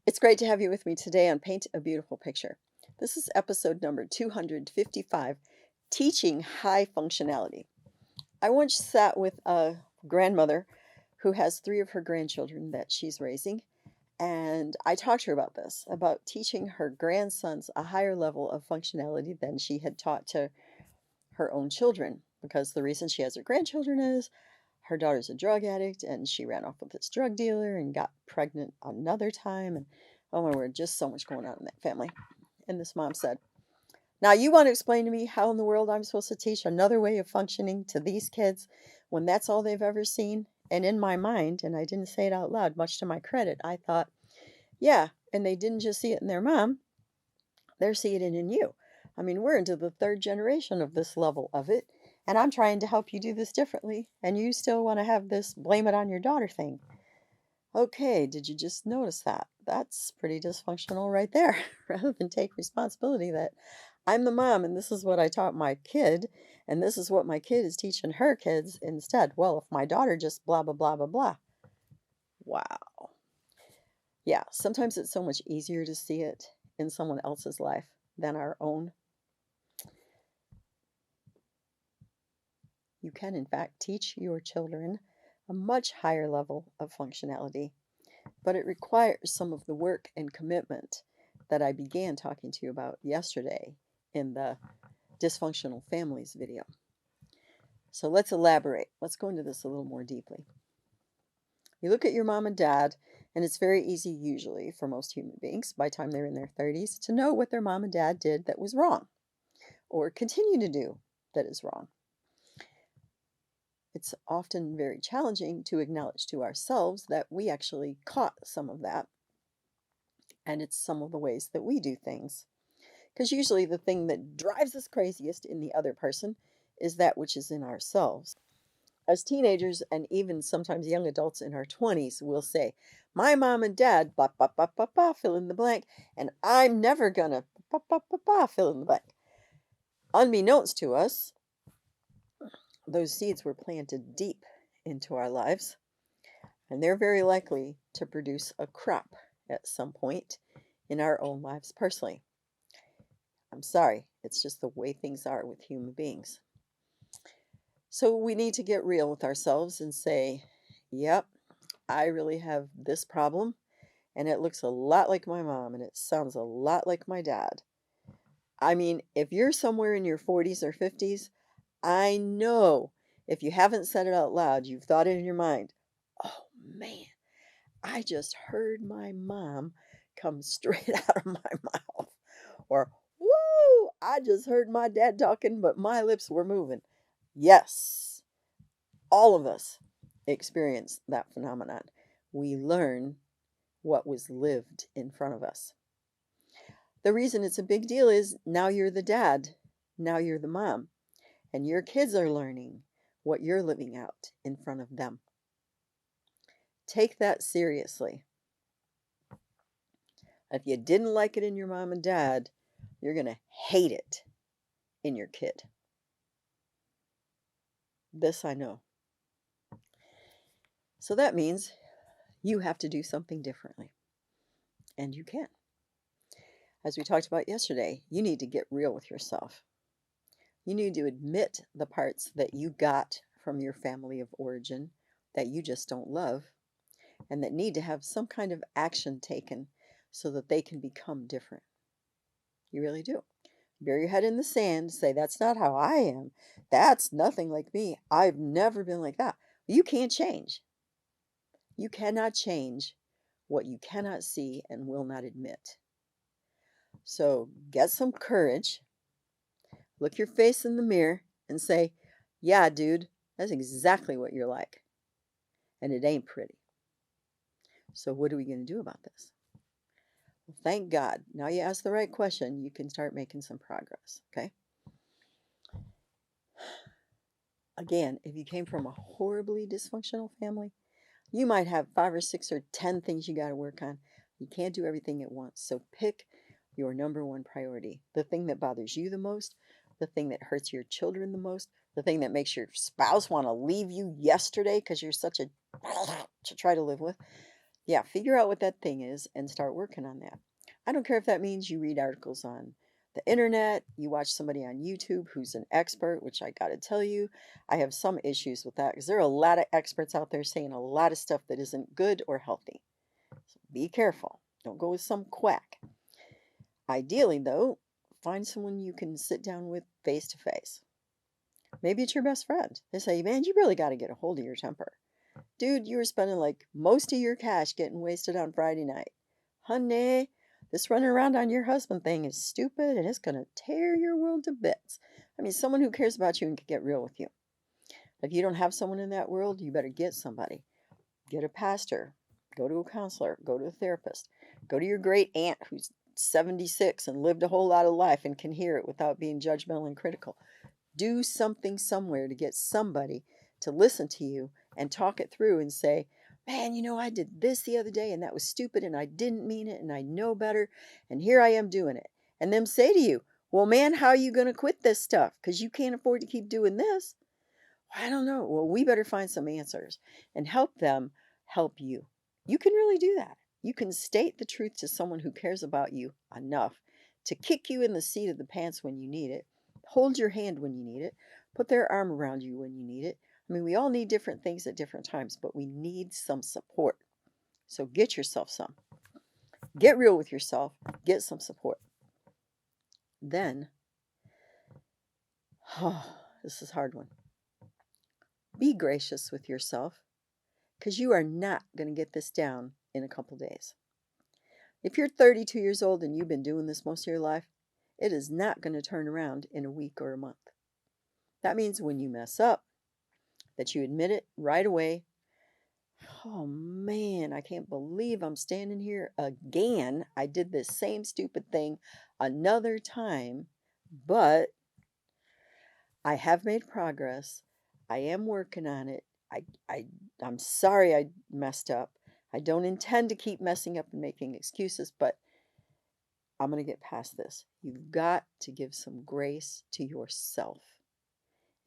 It's great to have you with me today on Paint a Beautiful Picture. This is episode number 255, Teaching High Functionality. I once sat with a grandmother who has three of her grandchildren that she's raising, and I talked to her about this, about teaching her grandsons a higher level of functionality than she had taught to her own children. Because the reason she has her grandchildren is her daughter's a drug addict and she ran off with this drug dealer and got pregnant another time. And oh my word, just so much going on in that family. And this mom said, "Now you want to explain to me how in the world I'm supposed to teach another way of functioning to these kids when that's all they've ever seen?" And in my mind, and I didn't say it out loud, much to my credit, I thought, yeah, and they didn't just see it in their mom, they're seeing it in you. I mean, we're into the third generation of this level of it, and I'm trying to help you do this differently, and you still want to have this blame it on your daughter thing. Okay, did you just notice that? That's pretty dysfunctional right there. Rather than take responsibility that I'm the mom and this is what I taught my kid, and this is what my kid is teaching her kids instead. Well, if my daughter just blah, blah, blah, blah, blah. Wow. Yeah, sometimes it's so much easier to see it in someone else's life than our own. You can, in fact, teach your children a much higher level of functionality, but it requires some of the work and commitment that I began talking to you about yesterday in the Dysfunctional Families video. So let's elaborate. Let's go into this a little more deeply. You look at your mom and dad, and it's very easy, usually, for most human beings, by the time they're in their 30s, to know what their mom and dad did that was wrong, or continue to do that is wrong. It's often very challenging to acknowledge to ourselves that we actually caught some of that, and it's some of the ways that we do things. Because usually the thing that drives us craziest in the other person is that which is in ourselves. As teenagers and even sometimes young adults in our 20s will say, "My mom and dad, blah, blah, blah, blah, blah, fill in the blank, and I'm never gonna, blah, blah, blah, blah, fill in the blank." Unbeknownst to us, those seeds were planted deep into our lives, and they're very likely to produce a crop at some point in our own lives personally. I'm sorry, it's just the way things are with human beings. So we need to get real with ourselves and say, yep, I really have this problem, and it looks a lot like my mom, and it sounds a lot like my dad. I mean, if you're somewhere in your 40s or 50s, I know if you haven't said it out loud, you've thought it in your mind, "Oh man, I just heard my mom come straight out of my mouth." Or, "Woo, I just heard my dad talking, but my lips were moving." Yes, all of us experience that phenomenon. We learn what was lived in front of us. The reason it's a big deal is now you're the dad, now you're the mom, and your kids are learning what you're living out in front of them. Take that seriously. If you didn't like it in your mom and dad, you're going to hate it in your kid. This I know. So that means you have to do something differently. And you can. As we talked about yesterday, you need to get real with yourself. You need to admit the parts that you got from your family of origin that you just don't love and that need to have some kind of action taken so that they can become different. You really do. Bury your head in the sand, say, "That's not how I am. That's nothing like me. I've never been like that." You can't change. You cannot change what you cannot see and will not admit. So get some courage, look your face in the mirror, and say, "Yeah, dude, that's exactly what you're like. And it ain't pretty. So what are we going to do about this?" Well, thank God. Now you ask the right question, you can start making some progress, okay? Again, if you came from a horribly dysfunctional family, you might have 5 or 6 or 10 things you got to work on. You can't do everything at once. So pick your number one priority. The thing that bothers you the most, the thing that hurts your children the most, the thing that makes your spouse want to leave you yesterday because you're such a to try to live with. Yeah, figure out what that thing is and start working on that. I don't care if that means you read articles on the internet, you watch somebody on YouTube who's an expert, which I got to tell you, I have some issues with that because there are a lot of experts out there saying a lot of stuff that isn't good or healthy. So be careful. Don't go with some quack. Ideally, though, find someone you can sit down with face to face. Maybe it's your best friend. They say, man, you really got to get a hold of your temper. Dude, you were spending like most of your cash getting wasted on Friday night. Honey, this running around on your husband thing is stupid and it's going to tear your world to bits. I mean, someone who cares about you and can get real with you. If you don't have someone in that world, you better get somebody. Get a pastor, go to a counselor, go to a therapist, go to your great aunt who's 76 and lived a whole lot of life and can hear it without being judgmental and critical. Do something somewhere to get somebody to listen to you and talk it through and say, man, I did this the other day and that was stupid and I didn't mean it and I know better and here I am doing it. And them say to you, well, man, how are you going to quit this stuff? Because you can't afford to keep doing this. I don't know. Well, we better find some answers and help them help you. You can really do that. You can state the truth to someone who cares about you enough to kick you in the seat of the pants when you need it, hold your hand when you need it, put their arm around you when you need it. I mean, we all need different things at different times, but we need some support. So get yourself some. Get real with yourself. Get some support. Then, oh, this is a hard one. Be gracious with yourself because you are not going to get this down in a couple days. If you're 32 years old and you've been doing this most of your life, it is not going to turn around in a week or a month. That means when you mess up, that you admit it right away. Oh man, I can't believe I'm standing here again. I did this same stupid thing another time, but I have made progress. I am working on it. I, I, I'm sorry I messed up. I don't intend to keep messing up and making excuses, but I'm going to get past this. You've got to give some grace to yourself.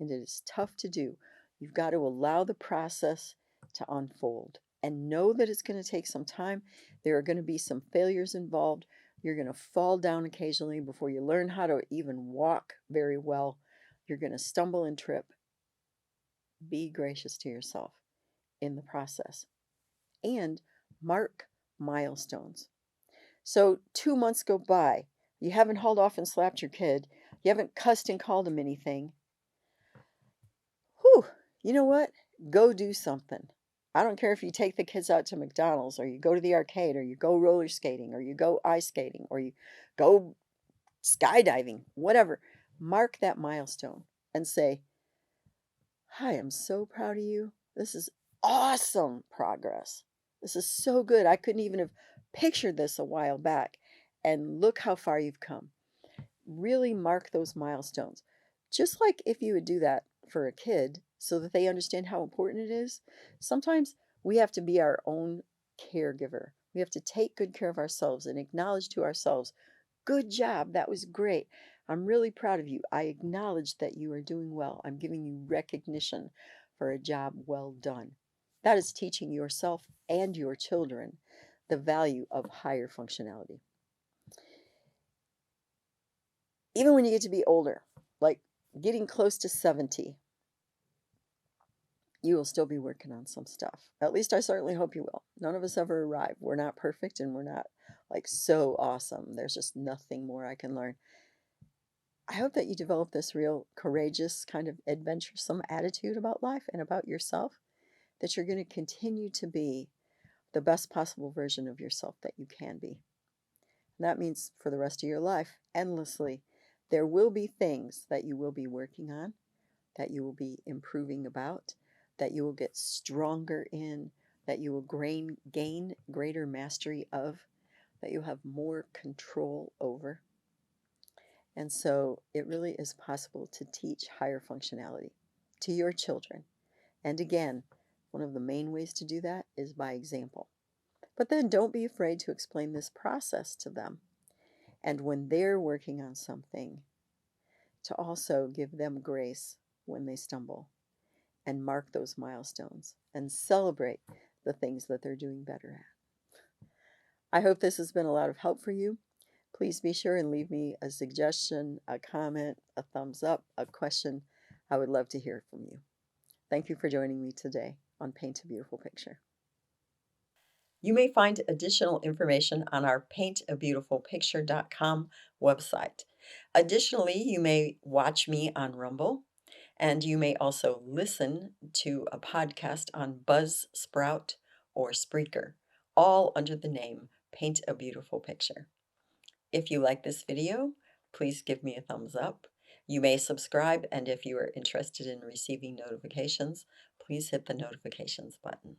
And it is tough to do. You've got to allow the process to unfold and know that it's going to take some time. There are going to be some failures involved. You're going to fall down occasionally before you learn how to even walk very well. You're going to stumble and trip. Be gracious to yourself in the process and mark milestones. So 2 months go by. You haven't hauled off and slapped your kid. You haven't cussed and called him anything. Whew, you know what? Go do something. I don't care if you take the kids out to McDonald's or you go to the arcade or you go roller skating or you go ice skating or you go skydiving, whatever. Mark that milestone and say, I am so proud of you. This is awesome progress. This is so good. I couldn't even have pictured this a while back. And look how far you've come. Really mark those milestones. Just like if you would do that for a kid so that they understand how important it is, sometimes we have to be our own caregiver. We have to take good care of ourselves and acknowledge to ourselves, good job, that was great. I'm really proud of you. I acknowledge that you are doing well. I'm giving you recognition for a job well done. That is teaching yourself and your children the value of higher functionality. Even when you get to be older, like getting close to 70, you will still be working on some stuff. At least I certainly hope you will. None of us ever arrive. We're not perfect and we're not like so awesome. There's just nothing more I can learn. I hope that you develop this real courageous, kind of adventuresome attitude about life and about yourself, that you're going to continue to be the best possible version of yourself that you can be. And that means for the rest of your life, endlessly, there will be things that you will be working on, that you will be improving about, that you will get stronger in, that you will gain greater mastery of, that you'll have more control over. And so it really is possible to teach higher functionality to your children. And again, one of the main ways to do that is by example. But then don't be afraid to explain this process to them. And when they're working on something, to also give them grace when they stumble and mark those milestones and celebrate the things that they're doing better at. I hope this has been a lot of help for you. Please be sure and leave me a suggestion, a comment, a thumbs up, a question. I would love to hear from you. Thank you for joining me today on Paint a Beautiful Picture. You may find additional information on our paintabeautifulpicture.com website. Additionally, you may watch me on Rumble, and you may also listen to a podcast on Buzzsprout or Spreaker, all under the name Paint a Beautiful Picture. If you like this video, please give me a thumbs up. You may subscribe, and if you are interested in receiving notifications, please hit the notifications button.